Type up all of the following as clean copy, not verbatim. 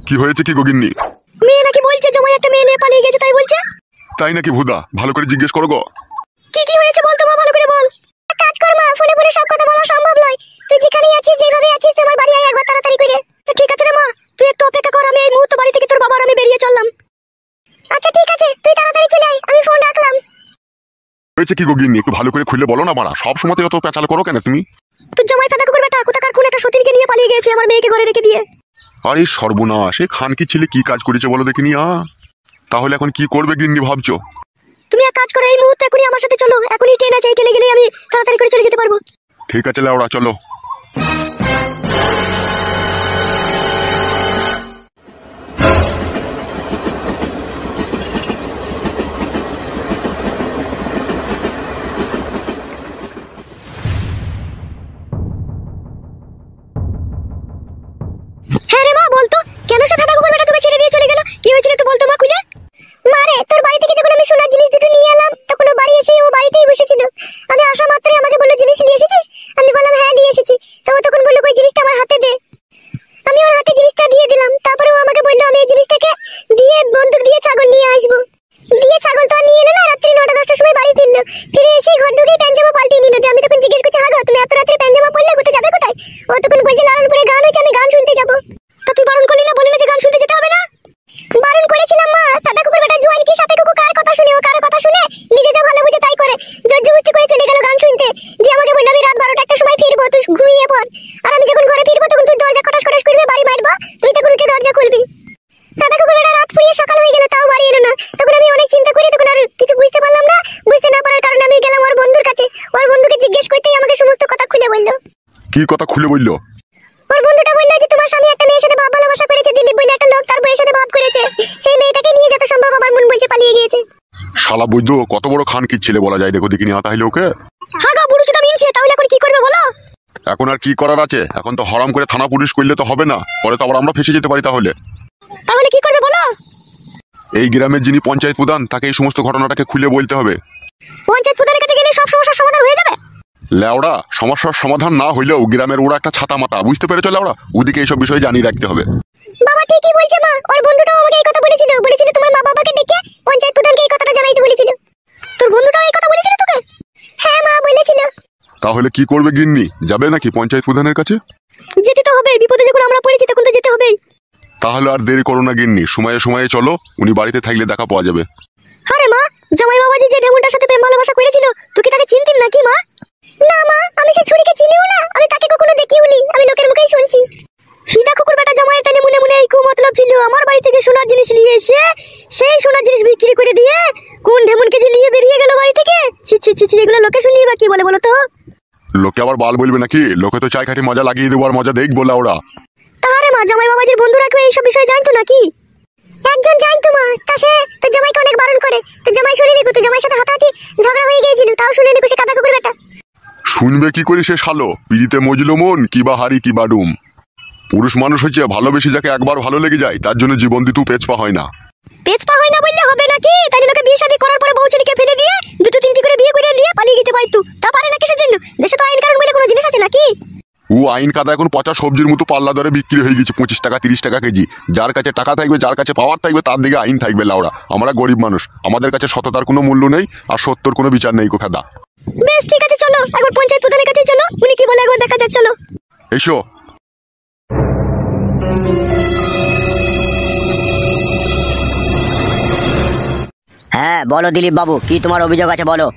কি হয়েছে কি গগিন্নি? মেয়ে নাকি বলছে জমাই একটা মেয়ে নিয়ে পালিয়ে গেছে, তাই বলছে। তাই নাকি ভুদা? ভালো করে জিজ্ঞেস করো গো। কি হয়েছে বল তো মা, ভালো করে বল। কাজ কর মা, ফোনে ফোনে সব কথা বলা সম্ভব নয়। তুই যেখানেই আছিস, যেভাবে আছিস, আমার বাড়ি আয় একবার তাড়াতাড়ি করে। ঠিক আছে রে মা, তুই একটু অপেক্ষা কর, আমি এই মুহূর্তে বাড়ি থেকে তোর বাবা আর আমি বেরিয়ে চললাম। আচ্ছা ঠিক আছে, তুই তাড়াতাড়ি চলে আয়, আমি ফোন রাখলাম। হয়েছে কি গগিন্নি? একটু ভালো করে খুলে বলো না মারা, সব সময়তে অত পেঁচাল করো কেন তুমি? তোর জামাই ফাটা কুকুর বেটা কোথাকার কোন একটা সতীনকে নিয়ে পালিয়ে গেছে, আমার মেয়েকে ঘরে রেখে দিয়ে। আরে সর্বনাশ, এই খানকি ছেলে কি কাজ করেছে বলো দেখিনি। তাহলে এখন কি করবে গিন্নি ভাবছো? তুমি এক কাজ করো, এই মুহূর্তে এখনই আমার সাথে চলো, এখনই ট্রেন আছে, ট্রেনে গেলে আমি তাড়াতাড়ি করে চলে যেতে পারবো। ঠিক আছে লাউড়া, চলো। হ্যাঁ রে মা, বলতো কেন সে ফাটা কুকুর বেটা তোকে ছেড়ে দিয়ে চলে গেল? কি হয়েছিল একটু বলতো মা খুলে। মারে, তোর বাড়ি থেকে যখন আমি সোনার জিনিস দুটো নিয়ে এলাম, তখন ও বাড়ি এসে ও বাড়িতেই বসেছিল। আমি আসা মাত্রই আমাকে বললো জিনিস নিয়ে এসেছিস? আমি বললাম হ্যাঁ নিয়ে এসেছি। তো ও তখন বললো কই জিনিসটা আমার হাতে দে। আমি ওর হাতে জিনিসটা দিয়ে দিলাম, তারপরে ও আমাকে বললো আমি এই জিনিসটাকে দিয়ে বন্দুক দিয়ে ছাগল নিয়ে আসবো। দিয়ে ছাগল তো আর নিয়ে এলো না, রাত্রি 9টা-10টার সময় বাড়ি ফিরলো। ফিরে এসে ঘর ঢুকেই প্যান্ট-জামা পাল্টিয়ে নিল। আমি তখন জিজ্ঞেস করছি হাগো তুমি এত রাত্রে প্যান্ট-জামা পরলে কোথায় যাবে কোথায়? ও তখন বলছে লালনপুরে গান হচ্ছে, আমি গান শুনতে যাবো। তা তুই বারণ করলি না, বলি না যে গান শুনতে যেতে হবে না? বারণ করেছিলাম মা, দাদা কুকুর বেটা জোয়ান কি সাপে কুকুর কার কথা শুনে, ও কার কথা শুনে নিজে যা ভালো বুঝে তাই করে। জোরজবরদস্তি করে চলে গেল গান শুনতে। দিয়ে আমাকে বলল আমি রাত 12টা-1টার সময় ফিরবো, তুই ঘুমিয়ে পড়। আর আমি যখন ঘরে ফিরবো তখন তুই দরজা খটাস খটাস করবি, বাড়ি মারবো, তুই তখন উঠে দরজা খুলবি। দাদা কুকুর বেটা রাত ফুরিয়ে সকাল হয়ে গেল, তাও বাড়ি এলো না। তখন আমি অনেক চিন্তা করি, তখন আর কিছু বুঝতে পারলাম না। বুঝতে না পারার কারণে আমি গেলাম ওর বন্ধুর কাছে। ওর বন্ধুকে জিজ্ঞেস করতেই আমাকে সমস্ত কথা খুলে বলল। কি কথা খুলে বললো? ওর বন্ধুটা বলল যে তোমার স্বামী একটা মেয়ের সাথে ভাব ভালোবাসা করেছে, দিলীপ বলে একটা লোক তার বউয়ের সাথে ভাব করেছে। সেই মেয়েটাকে নিয়ে যত সম্ভব আমার মন বলছে পালিয়ে গিয়েছে। শালা বৈদ্য কত বড় খানকি ছেলে বলা যায়, দেখো দেখিনি। তাহলে ওকে হাগা বুড়ো চোদা মিনছে, তাহলে এখন কি করবে বলো? এখন আর কি করার আছে? এখন তো হরাম করে থানা পুলিশ করলে তো হবে না, পরে তো আবার আমরা ফেসে যেতে পারি। তাহলে কি করবে বলো? এই গ্রামের যিনি পঞ্চায়েত প্রধান, তাকে এই সমস্ত ঘটনাটাকে খুলে বলতে হবে। পঞ্চায়েত প্রধানের কাছে গেলে সব সমস্যার সমাধান হয়ে যাবে? লেওড়া, সমস্যার সমাধান না হইলেও গ্রামের ওরা একটা ছাতা মাতা, বুঝতে পেরেছো লেওড়া? ওদিকে এইসব বিষয়ে জানিয়ে রাখতে হবে। বাবা ঠিকই বলছে মা, ওর বন্ধুটাও আমাকে এই কথা বলেছিল তোমার মা বাবাকে ডেকে পঞ্চায়েত প্রধানকে এই কথাটা জানাইতে বলেছিল। তোর বন্ধুটাও এই কথা বলেছিল তোকে? হ্যাঁ মা বলেছিল। তাহলে কি করবে গিন্নি, যাবে নাকি পঞ্চায়েত প্রধানের কাছে? যেতে তো হবে, বিপদে যখন আমরা পড়েছি তখন তো যেতে হবেই। তাহলে আর দেরি করো না গিন্নি, সময়ে সময়ে চলো, উনি বাড়িতে থাকলে দেখা পাওয়া যাবে। আরে মা, জামাই বাবাজি যে ঢেমুনটার সাথে প্রেম ভালোবাসা করেছিল, তুই কি তাকে চিনতিস নাকি মা? না মা, আমি সেই ছুরিকে চিনিও না, আমি তাকে কখনো দেখিওনি, আমি লোকের মুখেই শুনছি। হিদা কুকুর বেটা জামাইয়ের তালে মনে মনে এই কুমতলব ছিল, আমার বাড়ি থেকে সোনার জিনিস নিয়ে এসে সেই সোনার জিনিস বিক্রি করে দিয়ে কোন ঢেমুনকে যে নিয়ে বেরিয়ে গেল বাড়ি থেকে। ছি ছি ছি ছি, এগুলো লোকে শুনলি বা কি বলে বলো তো? লোকে আবার বাল বলবে নাকি? লোকে তো চাই খাটি মজা লাগিয়ে দেবো, আর মজা দেখবো ওরা। তাহলে মা, জামাই বাবাজির বন্ধুরা কেউ এইসব বিষয়ে জানতো নাকি? একজন জানতো মা, তা সে তো জামাইকে অনেক বারণ করে। তো জামাই শুনে দেখো, তো জামাইয়ের সাথে হাতাহাতি ঝগড়া হয়ে গিয়েছিল, তাও শুনে দেখো সে কাদা কুকুর বেটা। শুনবে কি করে সে শালো? পিড়িতে মজলো মন, কিবা হারি কিবা ডুম। পুরুষ মানুষ হচ্ছে ভালোবেসে যাকে একবার ভালো লেগে যায় তার জন্য জীবন দিতেও পেছপা হয় না। পেছপা হয় না বললে হবে নাকি? তাহলে লোকে বিয়ে শাদী করার পরে বউ ছেলেকে ফেলে দিয়ে দুটো তিনটি করে বিয়ে করে নিয়ে পালিয়ে যেতে পারতো। তা পারে না কিসের জন্য? দেশে তো আইন কানুন বলে কোনো জিনিস আছে নাকি? ও আইন কাদা এখন পচা সবজির মতো পাল্লা দরে বিক্রি হয়ে গেছে, 25 টাকা 30 টাকা কেজি। যার কাছে টাকা থাকবে, যার কাছে পাওয়ার থাকবে, তার দিকে আইন থাকবে লাউড়া। আমরা গরিব মানুষ, আমাদের কাছে সততার কোনো মূল্য নেই, আর সত্যর কোনো বিচার নেই গো ফেদা। বেশ ঠিক আছে, চলো একবার পঞ্চায়েত প্রধানের কাছে চলো, উনি কি বলে একবার দেখা যাক, চলো। এসো। হ্যাঁ বলো দিলীপ বাবু, কি তোমার অভিযোগ আছে বলো।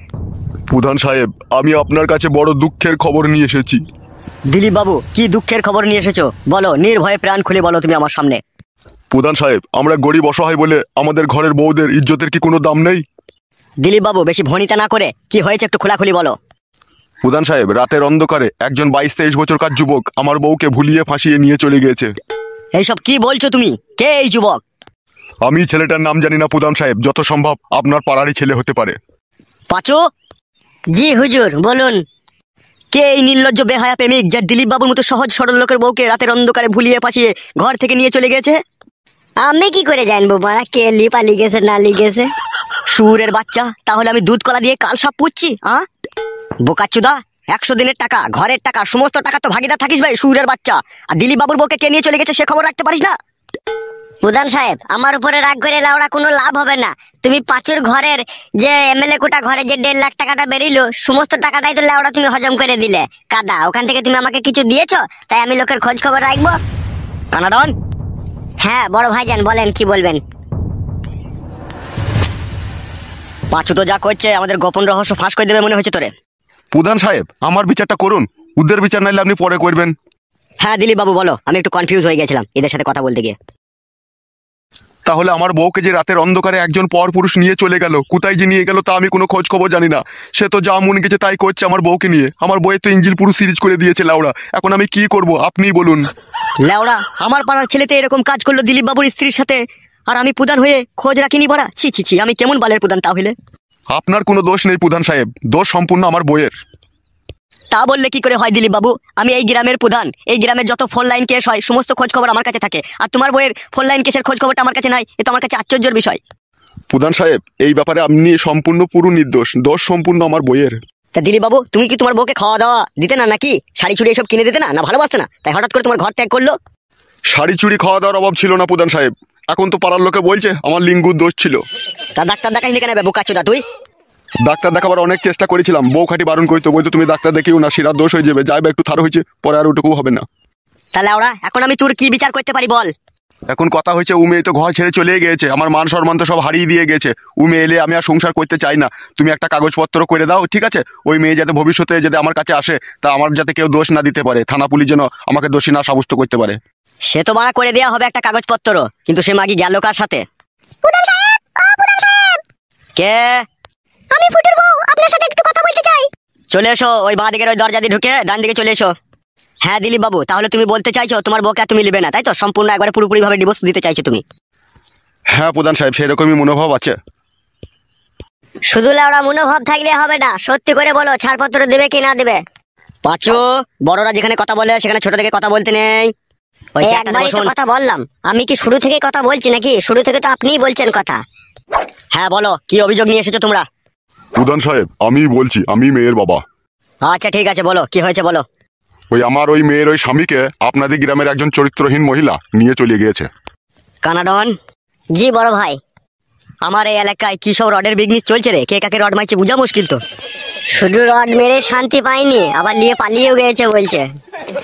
প্রধান সাহেব, আমি আপনার কাছে বড় দুঃখের খবর নিয়ে এসেছি। দিলীপ বাবু, কি দুঃখের খবর নিয়ে এসেছো বলো, নির্ভয়ে প্রাণ খুলে বলো তুমি আমার সামনে। প্রধান সাহেব, আমরা গরিব অসহায় বলে আমাদের ঘরের বউদের ইজ্জতের কি কোনো দাম নেই? দিলীপ বাবু, বেশি ভনিতা না করে কি হয়েছে একটু খোলাখুলি বলো। প্রধান সাহেব, রাতের অন্ধকারে একজন 22-23 বছরকার যুবক আমার বউকে ভুলিয়ে ফাঁসিয়ে নিয়ে চলে গিয়েছে। এইসব কি বলছো তুমি? কে এই যুবক? আমি ছেলেটার নাম জানি না প্রধান সাহেব, যত সম্ভব আপনার পাড়ারই ছেলে হতে পারে। পাঁচু। জি হুজুর, বলুন। কে এই নির্লজ্জ বেহায়া প্রেমিক যে দিলীপ বাবুর মতো সহজ সরল লোকের বউকে রাতের অন্ধকারে ভুলিয়ে ফাঁসিয়ে ঘর থেকে নিয়ে চলে গেছে? আমি কি করে জানবো মারা কে পালিয়ে গেছে না গেছে? সুরের বাচ্চা, তাহলে আমি দুধ কলা দিয়ে কাল সাপ পুচ্ছি? বোকাচুদা, 100 দিনের টাকা, ঘরের টাকা, সমস্ত টাকা তো ভাগিদার থাকিস ভাই সুরের বাচ্চা। আর দিলীপ বাবুর বউকে কে নিয়ে চলে গেছে সে খবর রাখতে পারিস না? প্রধান সাহেব, আমার উপরে রাগ করে লাউড়া কোনো লাভ হবে না। তুমি পাঁচুর ঘরের যে এমএলএ কোটা ঘরে যে 1.5 লাখ টাকাটা বেরিলো, সমস্ত টাকাটাই তো লাউড়া তুমি হজম করে দিলে। কাদা, ওখান থেকে তুমি আমাকে কিছু দিয়েছো, তাই আমি লোকের খোঁজ খবর রাখবো। কানাডন, হ্যাঁ বড় ভাইজান, বলেন কি বলবেন। পাঁচু তো যা করছে আমাদের গোপন রহস্য ফাঁস করে দেবে মনে হচ্ছে তোরে। প্রধান সাহেব, আমার বিচারটা করুন, ওদের বিচার নাইলে আপনি পরে করবেন। হ্যাঁ দিলীপ বাবু বলো, আমি একটু কনফিউজ হয়ে গেছিলাম এদের সাথে কথা বলতে গিয়ে। তাহলে আমার বউকে যে রাতের অন্ধকারে একজন পরপুরুষ নিয়ে চলে গেল, কোথায় যে নিয়ে গেল তা আমি কোনো খোঁজ খবর জানি না। সে তো যা মন গেছে তাই করছে আমার বউকে নিয়ে। আমার বউয়ের তো ইঞ্জিল পুরো সিরিজ করে দিয়েছে লাউড়া। এখন আমি কি করব আপনিই বলুন। লেওড়া, আমার পাড়ার ছেলেতে এরকম কাজ করলো দিলীপ বাবুর স্ত্রীর সাথে, আর আমি প্রধান হয়ে খোঁজ রাখিনি বড়া। ছি ছি ছি, আমি কেমন বালের প্রধান তাহলে? আপনার কোনো দোষ নেই প্রধান সাহেব, দোষ সম্পূর্ণ আমার বউয়ের। তা বললে কি করে হয় দিলীপ বাবু? আমি এই গ্রামের প্রধান, এই গ্রামের যত ফোন লাইন কেস হয় সমস্ত খোঁজ খবর আমার কাছে থাকে, আর তোমার বইয়ের ফোন লাইন কেসের খোঁজ খবরটা আমার কাছে নাই। এ তো আমার কাছে আশ্চর্যের বিষয়। প্রধান সাহেব, এই ব্যাপারে আপনি সম্পূর্ণ পুরো নির্দোষ, দোষ সম্পূর্ণ আমার বইয়ের। তা দিলীপ বাবু, তুমি কি তোমার বউকে খাওয়া দাওয়া দিতে না, নাকি শাড়ি চুড়ি এসব কিনে দিতে না, না ভালোবাসতে না, তাই হঠাৎ করে তোমার ঘর ত্যাগ করলো? শাড়ি চুড়ি খাওয়া দাওয়ার অভাব ছিল না প্রধান সাহেব। এখন তো পাড়ার লোকে বলছে আমার লিঙ্গুর দোষ ছিল। তা ডাক্তার দেখাইনি কেন বোকাচোদা তুই? ডাক্তার দেখাবার অনেক চেষ্টা করেছিলাম, বউ খাটি বারণ করতো, বলতো তুমি ডাক্তার দেখিও না, শিরার দোষ হয়ে যাবে, যাইবা একটু থার হয়েছে, পরে আর ওটুকু হবে না। তাহলে ওরা এখন আমি তোর কি বিচার করতে পারি বল? এখন কথা হয়েছে ও মেয়ে তো ঘর ছেড়ে চলে গিয়েছে, আমার মান সম্মান তো সব হারিয়ে দিয়ে গেছে। ও মেয়ে এলে আমি আর সংসার করতে চাই না। তুমি একটা কাগজপত্র করে দাও, ঠিক আছে? ওই মেয়ে যাতে ভবিষ্যতে যাতে আমার কাছে আসে, তা আমার যাতে কেউ দোষ না দিতে পারে, থানা পুলিশ যেন আমাকে দোষী না সাব্যস্ত করতে পারে। সে তো মানা করে দেওয়া হবে একটা কাগজপত্র, কিন্তু সে মাগি গেল কার সাথে? প্রধান সাহেব, ও প্রধান সাহেব, কে? আমি ফুটুর বউ, আপনার সাথে একটু কথা বলতে চাই। চলে এসো, ওই বাঁ দিকের ওই দরজা দিয়ে ঢুকে ডান দিকে চলে এসো। হ্যাঁ দিলীপ বাবু, তাহলে তুমি বলতে চাইছো তোমার বউকে আর তুমি নেবে না, তাই তো? সম্পূর্ণ একবারে পুরোপুরি ভাবে ডিভোর্স দিতে চাইছো তুমি? হ্যাঁ প্রধান সাহেব, সেরকমই মনোভাব আছে। শুধু লাউড়া মনোভাব থাকলে হবে না, সত্যি করে বলো ছাড়পত্র দেবে কি না দেবে। পাঁচু, বড়রা যেখানে কথা বলে সেখানে ছোট থেকে কথা বলতে নেই। ওই চেয়ারটাতে একবারই তো বসুন। কথা বললাম, আমি কি শুরু থেকে কথা বলছি নাকি? শুরু থেকে তো আপনিই বলছেন কথা। হ্যাঁ বলো, কি অভিযোগ নিয়ে এসেছো তোমরা? প্রধান সাহেব, আমি বলছি, আমি মেয়ের বাবা। আচ্ছা ঠিক আছে, বলো কি হয়েছে বলো। ওই আমার ওই মেয়ের ওই স্বামীকে আপনাদের গ্রামের একজন চরিত্রহীন মহিলা নিয়ে চলে গিয়েছে। কানাডন, জি বড় ভাই। আমার এই এলাকায় কি সব রডের বিজনেস চলছে রে? কে কাকে রড মারছে বোঝা মুশকিল তো। শুধু রড মেরে শান্তি পাইনি, আবার নিয়ে পালিয়েও গেছে বলছে।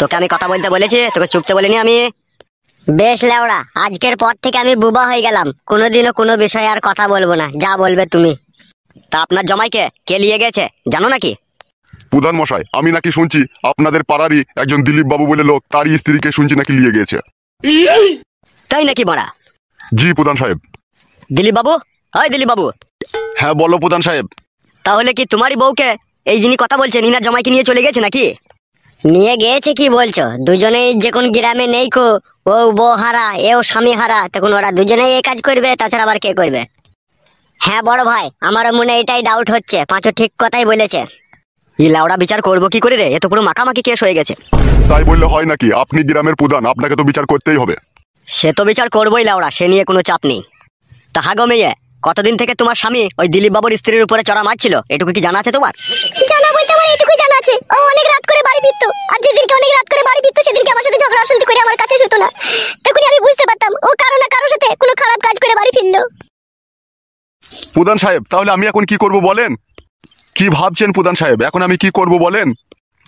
তোকে আমি কথা বলতে বলেছি, তোকে চুপতে বলিনি আমি। বেশ লেওড়া, আজকের পর থেকে আমি বুবা হয়ে গেলাম, কোনোদিনও কোনো বিষয়ে আর কথা বলবো না, যা বলবে তুমি। তা আপনার জামাইকে কে নিয়ে গেছে জানো নাকি? প্রধান মশাই, আমি নাকি শুনছি আপনাদের পাড়ারই একজন দিলীপ বাবু বলে লোক, তারই স্ত্রীকে শুনছি নাকি নিয়ে গিয়েছে। তাই নাকি বাড়া? জি প্রধান সাহেব। দিলীপ বাবু, ওই দিলীপ বাবু, হ্যাঁ বলো প্রধান সাহেব। তাহলে কি তোমারই বউকে এই যিনি কথা বলছেন ইনার জামাইকে নিয়ে চলে গেছে নাকি? নিয়ে গেছে কি বলছো? দুজনেই যে কোন গ্রামে নেই কো, ও বউ হারা এও স্বামী হারা, তখন ওরা দুজনেই এই কাজ করবে, তাছাড়া আবার কে করবে? হ্যাঁ বড় ভাই, আমারও মনে এটাই ডাউট হচ্ছে, পাঁচু ঠিক কথাই বলেছে। ই লাউড়া বিচার করবো কি করে রে? এ তো পুরো মাখামাখি কেস হয়ে গেছে। তাই বললে হয় নাকি? আপনি গ্রামের প্রধান, আপনাকে তো বিচার করতেই হবে। সে তো বিচার করবোই লাউড়া, সে নিয়ে কোনো চাপ নেই। তা হাগো মেয়ে, কতদিন থেকে তোমার স্বামী ওই দিলীপ বাবুর স্ত্রীর উপরে চড়া মারছিল, এটুকু কি জানা আছে তোমার? জানা বলতে আমার এটুকুই জানা আছে, ও অনেক রাত করে বাড়ি ফিরতো, আর যেদিনকে অনেক রাত করে বাড়ি ফিরতো সেদিনকে আমার সাথে ঝগড়া অশান্তি করে আমার কাছে শুতো না। তখনই আমি বুঝতে পারতাম ও কারো না কারোর সাথে কোনো খারাপ কাজ করে বাড়ি ফিরলো। প্রধান সাহেব, তাহলে আমি এখন কি করব বলেন? কি ভাবছেন প্রধান সাহেব, এখন আমি কি করব বলেন?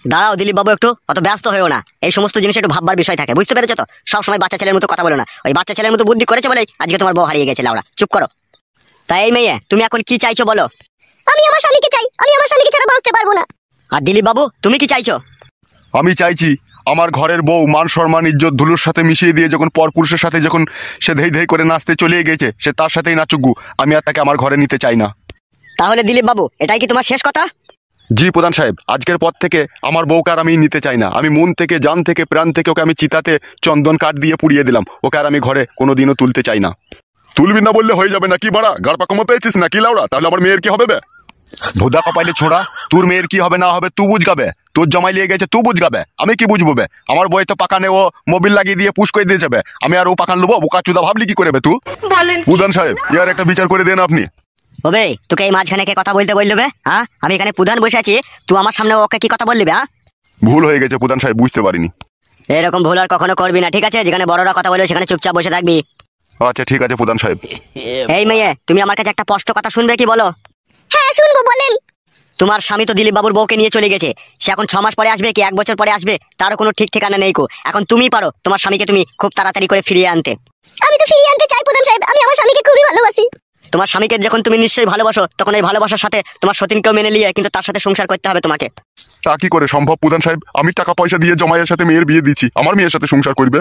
দাঁড়াও দিলীপ বাবু, একটু অত ব্যস্ত হয়েও না, এই সমস্ত জিনিস একটু ভাববার বিষয় থাকে, বুঝতে পেরেছো তো? সবসময় বাচ্চা ছেলের মতো কথা বলো না, ওই বাচ্চা ছেলের মতো বুদ্ধি করেছে বলেই আজকে তোমার বউ হারিয়ে গেছে লাউড়া। চুপ করো। তাই এই মেয়ে, তুমি এখন কি চাইছো বলো? আমি আমার স্বামীকে চাই, আমি আমার স্বামীকে ছাড়া বাঁচতে পারবো না। আর দিলীপ বাবু, তুমি কি চাইছো? আমি চাইছি আমার ঘরের বউ মান সম্মান ইজ্জত ধুলোর সাথে মিশিয়ে দিয়ে যখন পরপুরুষের সাথে যখন সে ধেই ধেই করে নাচতে চলে গেছে, সে তার সাথেই নাচুকু, আমি আর তাকে আমার ঘরে নিতে চাই না। তাহলে দিলীপ বাবু, এটাই কি তোমার শেষ কথা? জি প্রধান সাহেব, আজকের পর থেকে আমার বউকে আর আমি নিতে চাই না। আমি মন থেকে, জান থেকে, প্রাণ থেকে ওকে আমি চিতাতে চন্দন কাঠ দিয়ে পুড়িয়ে দিলাম। ওকে আর আমি ঘরে কোনোদিনও তুলতে চাই না। তুলবি না বললে হয়ে যাবে না কি বাড়া? গাড় পাকমা পেয়েছিস না কি লাউড়া? তাহলে আমার মেয়ের কি হবে বে? ভোদা কপাইলে ছোড়া, তোর মেয়ের কি হবে না হবে তুই বুঝগাবে। তোর জমাই লিয়ে গেছে তুই বুঝগাবে, আমি কি বুঝবো বে? আমার বই তো পাকানে ও মোবিল লাগিয়ে দিয়ে পুশ করে দিয়ে যাবে, আমি আর ও পাকান লুবো? বোকা চুদা ভাবলি কি করে বে তুই? প্রধান সাহেব, ইয়ার একটা বিচার করে দেন আপনি। ওবে, তোকে এই মাঝখানে কে কথা বলতে বললো বে? হ্যাঁ, আমি এখানে প্রধান বসে আছি, তুই আমার সামনে ওকে কি কথা বললি বে? হ্যাঁ, ভুল হয়ে গেছে প্রধান সাহেব, বুঝতে পারিনি। এরকম ভুল আর কখনো করবি না, ঠিক আছে? যেখানে বড়রা কথা বলবে সেখানে চুপচাপ বসে থাকবি। আচ্ছা ঠিক আছে প্রধান সাহেব। এই মেয়ে, তুমি আমার কাছে একটা স্পষ্ট কথা শুনবে কি বলো? হ্যাঁ শুনবো, বলেন। তোমার স্বামী তো দিলীপ বাবুর বউকে নিয়ে চলে গেছে। সে এখন 6 মাস পরে আসবে কি 1 বছর পরে আসবে তারও কোনো ঠিক ঠিকানা নেই কো। এখন তুমিই পারো তোমার স্বামীকে তুমি খুব তাড়াতাড়ি করে ফিরিয়ে আনতে। আমি তো ফিরিয়ে আনতে চাই প্রধান সাহেব, আমি আমার স্বামীকে খুবই ভালোবাসি। তোমার স্বামীকে যখন তুমি নিশ্চয়ই ভালোবাসো, তখন এই ভালোবাসার সাথে তোমার সতীনকেও মেনে নিয়ে কিন্তু তার সাথে সংসার করতে হবে তোমাকে। তা কি করে সম্ভব প্রধান সাহেব? আমি টাকা পয়সা দিয়ে জমাইয়ের সাথে মেয়ের বিয়ে দিচ্ছি, আমার মেয়ের সাথে সংসার করবে?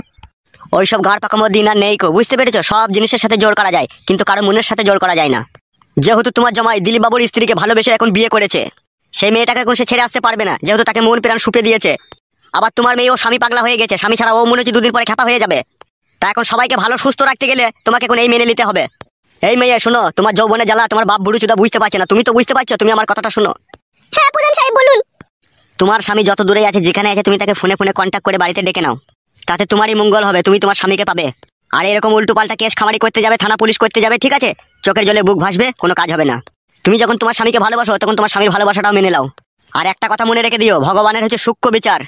ওইসব গাড় পাকামো দিন আর নেই কো, বুঝতে পেরেছো? সব জিনিসের সাথে জোর করা যায়, কিন্তু কারো মনের সাথে জোর করা যায় না। যেহেতু তোমার জামাই দিলীপ বাবুর স্ত্রীকে ভালোবেসে এখন বিয়ে করেছে, সেই মেয়েটাকে এখন সে ছেড়ে আসতে পারবে না, যেহেতু তাকে মন প্রাণ সুপে দিয়েছে। আবার তোমার মেয়ে ও স্বামী পাগলা হয়ে গেছে, স্বামী ছাড়া ও মনে হচ্ছে 2 দিন পরে খ্যাপা হয়ে যাবে। তা এখন সবাইকে ভালো সুস্থ রাখতে গেলে তোমাকে এখন এই মেনে নিতে হবে। এই মেয়ে শোনো, তোমার যৌবনে জ্বালা তোমার বাপ বুড়ো চুদা বুঝতে পারছে না, তুমি তো বুঝতে পারছো। তুমি আমার কথাটা শোনো। হ্যাঁ প্রধান সাহেব বলুন। তোমার স্বামী যত দূরে আছে, যেখানে আছে, তুমি তাকে ফোনে ফোনে কন্ট্যাক্ট করে বাড়িতে ডেকে নাও। তাতে তোমারই মঙ্গল হবে, তুমি তোমার স্বামীকে পাবে। আর এরকম উল্টো পাল্টা কেস খামারি করতে যাবে, থানা পুলিশ করতে যাবে, ঠিক আছে? চোখের জলে বুক ভাসবে, কোনো কাজ হবে না। তুমি যখন তোমার স্বামীকে ভালোবাসো, তখন তোমার স্বামীর ভালোবাসাটাও মেনে নাও। আর একটা কথা মনে রেখে দিও, ভগবানের হচ্ছে সূক্ষ্ম বিচার।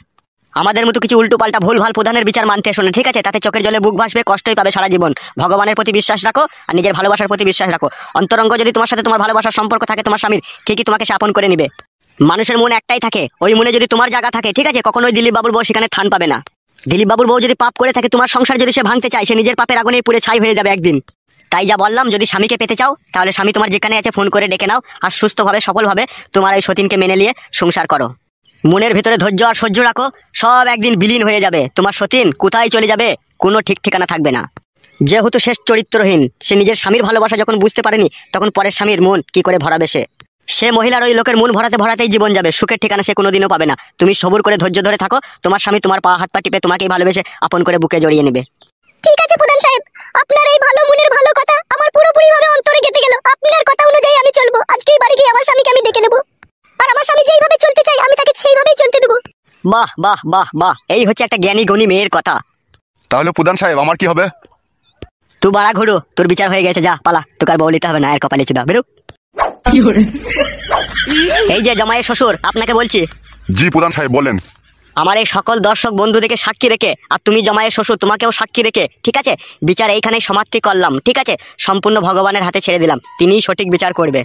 আমাদের মতো কিছু উল্টো পাল্টা ভুল ভাল প্রধানের বিচার মানতে শোনে, ঠিক আছে? তাতে চোখের জলে বুক ভাসবে, কষ্টই পাবে সারা জীবন। ভগবানের প্রতি বিশ্বাস রাখো আর নিজের ভালোবাসার প্রতি বিশ্বাস রাখো। অন্তরঙ্গ যদি তোমার সাথে তোমার ভালোবাসার সম্পর্ক থাকে তোমার স্বামীর, ঠিকই তোমাকে সে আপন করে নিবে। মানুষের মন একটাই থাকে, ওই মনে যদি তোমার জায়গা থাকে, ঠিক আছে, কখনোই দিলীপ বাবুর বউ সেখানে থান পাবে না। দিলীপ বাবুর বউ যদি পাপ করে থাকে, তোমার সংসার যদি সে ভাঙতে চায়, সে নিজের পাপের আগুনেই পুড়ে ছাই হয়ে যাবে একদিন। তাই যা বললাম, যদি স্বামীকে পেতে চাও, তাহলে স্বামী তোমার যেখানে আছে ফোন করে ডেকে নাও, আর সুস্থভাবে সফলভাবে তোমার এই সতীনকে মেনে নিয়ে সংসার করো। মনের ভিতরে ধৈর্য আর সহ্য রাখো, সব একদিন বিলীন হয়ে যাবে। তোমার সতীন কোথায় চলে যাবে কোনো ঠিক ঠিকানা থাকবে না। যেহেতু শেষ চরিত্রহীন, সে নিজের স্বামীর ভালোবাসা যখন বুঝতে পারেনি, তখন পরের স্বামীর মন কি করে ভরাবে সে মহিলার ওই লোকের মন ভরাতে ভরাতেই জীবন যাবে, সুখের ঠিকানা সে কোনোদিনও পাবে না। তুমি সবুর করে ধৈর্য ধরে থাকো, তোমার স্বামী তোমার পা হাত পা টিপে তোমাকেই ভালোবেসে আপন করে বুকে জড়িয়ে নেবে। ঠিক আছে প্রধান সাহেব, আপনার এই ভালো মনের ভালো কথা আমার পুরোপুরি ভাবে অন্তরে গেঁথে গেল। আপনার কথা অনুযায়ী আমি চলবো। আজকেই বাড়ি গিয়ে আমার স্বামীকে আমি ডেকে নেবো, আর আমার স্বামী যেইভাবে চলতে চাই আমি তাকে সেইভাবেই চলতে দেবো। বাহ বাহ বাহ বাহ, এই হচ্ছে একটা জ্ঞানী গুণী মেয়ের কথা। তাহলে প্রধান সাহেব আমার কি হবে? তুই বাড়া ঘুরো, তোর বিচার হয়ে গেছে, যা পালা, তোকে আর বউ নিতে হবে না। এর কপালে চুদা বেরো। এই যে জামাইয়ের শ্বশুর, আপনাকে বলছি। জি প্রধান সাহেব বলেন। আমার এই সকল দর্শক বন্ধুদেরকে সাক্ষী রেখে, আর তুমি জামাইয়ের শ্বশুর তোমাকেও সাক্ষী রেখে, ঠিক আছে, বিচার এইখানেই সমাপ্তি করলাম, ঠিক আছে? সম্পূর্ণ ভগবানের হাতে ছেড়ে দিলাম, তিনিই সঠিক বিচার করবে।